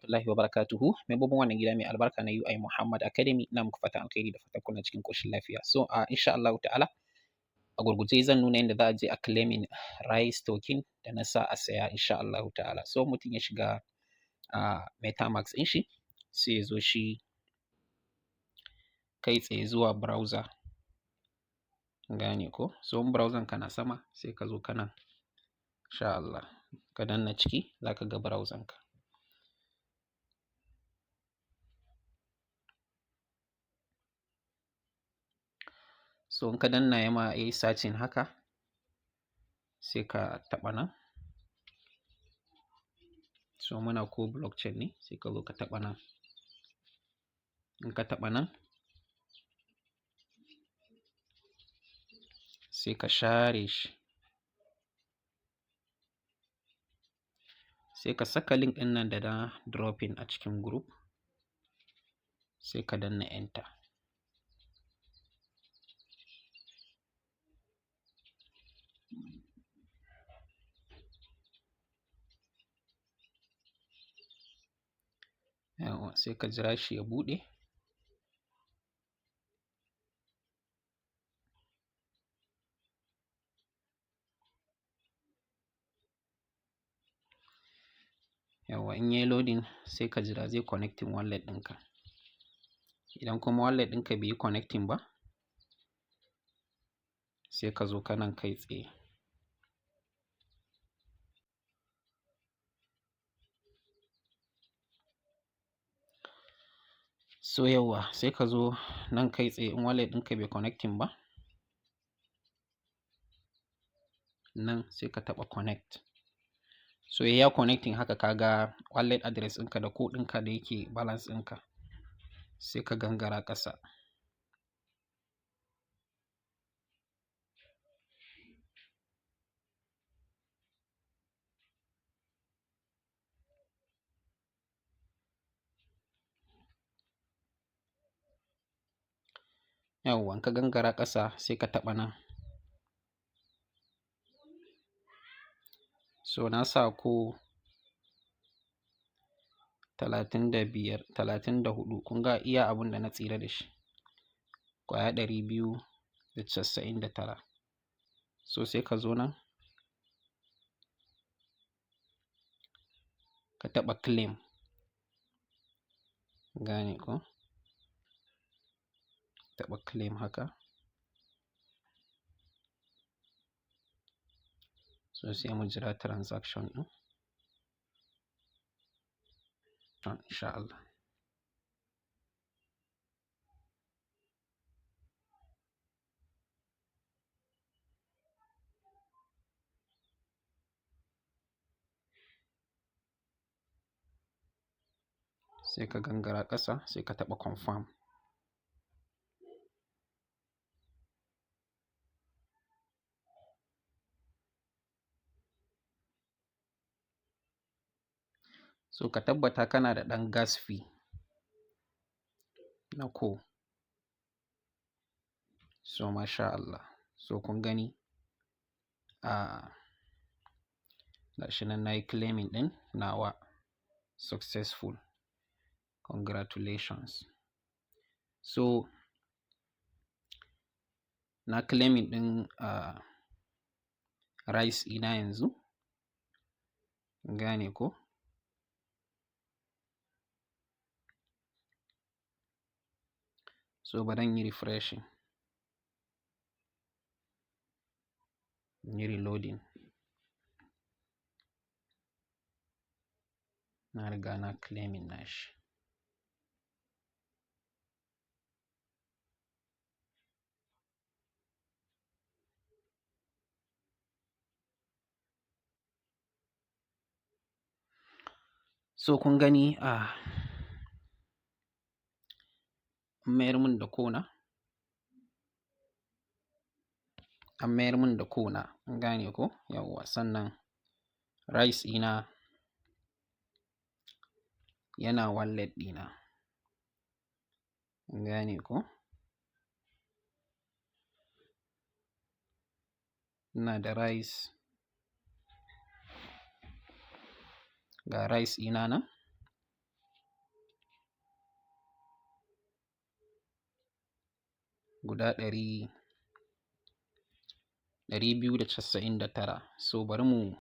rahmatullahi wa barakatuhu. Membobin wannan gida mai albarka na UI Muhammad Academy ina muku fatan alkhairi da fatan kuna cikin koshin lafiya. So insha Allah ta'ala a gurguje zan nuna yadda za a je a claiming rice token da na sa a saya insha Allah ta'ala. So mutum ya shiga MetaMask ɗin shi sai ya zo shi kai tsaye zuwa browser. Gane ko? So in browser ka na sama sai ka zo kana insha Allah ka danna ciki za ka ga browser ka. So in ka danna ya yi searching haka sai ka taɓa nan. So muna ko blockchain ne sai ka zo ka taɓa nan. In ka taɓa nan sai ka share shi. Sai ka saka link ɗin nan da na dropping a cikin group sai ka danna enter. Yawa sai ka jira shi ya buɗe. Yawa in yayi loading sai ka jira zai connecting wallet ɗinka. Idan kuma wallet ɗinka bai yi connecting ba sai ka zo kanan kai tsaye. So yawa sai ka zo nan kai tsaye in wallet ɗinka bai connecting ba nan sai ka taɓa connect. So ya connecting haka ka ga wallet address ɗinka da code ɗinka da yake balance ɗinka sai ka gangara ƙasa. Yawa in ka gangara ƙasa sai ka taɓa nan. So na sa ko 35, 34 kun ga iya abun da na tsira da shi. Kwaya 299. So sai ka zo nan ka taɓa claim. Gane ko? Taɓa claim haka. So sai mu jira transaction ɗin. Insha Allah. Sai ka gangara ƙasa sai ka taɓa confirm. So ka tabbata kana da ɗan gas fee na ko. So masha Allah. So kun gani gashi nan nayi claiming ɗin nawa successful. Congratulations. So na claiming ɗin rice ina yanzu. Gane ko? So bari in yi refreshing. Yi reloading. Na riga na claiming nashi. So kun gani an mayar mun da ko na. An mayar mun da ko na. Gane ko? Yawa sannan rice ina yana wallet ɗina. Gane ko? Ina da rice. Ga rice ina nan. guda 299. So bari mu